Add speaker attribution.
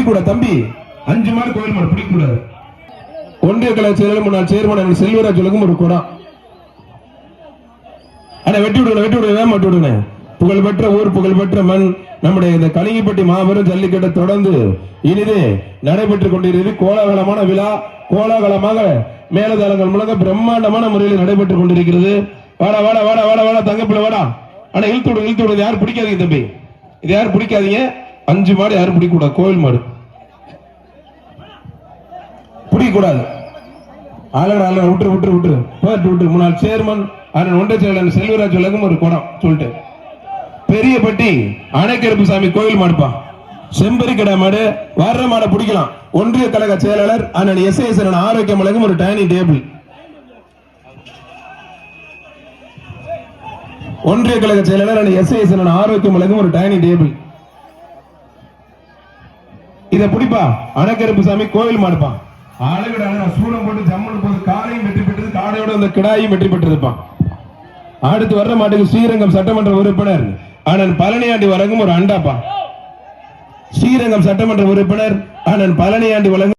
Speaker 1: பிடிக்கூட தம்பி, 5 மாடு கோயில் மாடு பிடிக்கூடாது. ஒன்றிய கழக செயலாளர் முன்னாள் சேர்மன் செல்வராஜ் ஒரு குடம். ஆனா வெட்டி விடுங்க வேமா வெட்டி விடுங்க. புகழ்பெற்ற ஊர், புகழ்பெற்ற மண், நம்முடைய இந்த கலிங்கப்பட்டி மாபெரும் ஜல்லிக்கட்டை தொடர்ந்து இனிதே நடைபெற்றுக் கொண்டிருக்கிறது. கோலாகலமான விழா, கோலாகலமாக மேலதாளங்கள் மூலம் பிரம்மாண்டமான முறையில் நடைபெற்றுக் கொண்டிருக்கிறது. வாடா வாடா வாடா வாடா வாடா தங்கப்பிள்ள வாடா. ஆனா இழுத்து விடுங்க, யாரும் பிடிக்காதீங்க தம்பி, இது யாரும் பிடிக்காதீங்க. 5 மாடு யாரும் பிடிக்கூடாது, கோவில் மாடு பிடிக்கூடாது. விட்டு முன்னாள் சேர்மன் ஒன்றிய செயலாளர் செல்வராஜ் ஒரு குடம் சொல்லிட்டு பெரியப்பட்டி அணைக்கருப்பு சாமி கோயில் மாடுப்பா. செம்பரி கடை மாடு வர்ற மாடை பிடிக்கலாம். ஒன்றிய கழக செயலாளர் அண்ணன் எஸ் ஆரோக்கியம் வழங்கும் ஒரு டைனிங் டேபிள். ஒன்றிய கழக செயலாளர் அண்ணன் எஸ் ஆரோக்கியம் வழங்கும் ஒரு டைனிங் டேபிள். இத பிடிப்பா. அணைக்கருப்பு சாமி கோயில் மாடுப்பா. அழகுடான சூடம் போட்டு ஜம்முன்னு போது காலையும் வெற்றி பெற்றது, காடையோட அந்த கிடாயும் வெற்றி பெற்றிருப்பான். அடுத்து வர்ற மாட்டுக்கு ஸ்ரீரங்கம் சட்டமன்ற உறுப்பினர் அண்ணன் பழனியாண்டி வழங்கும் ஒரு அண்டாப்பா. ஸ்ரீரங்கம் சட்டமன்ற உறுப்பினர் அண்ணன் பழனியாண்டி வழங்கும்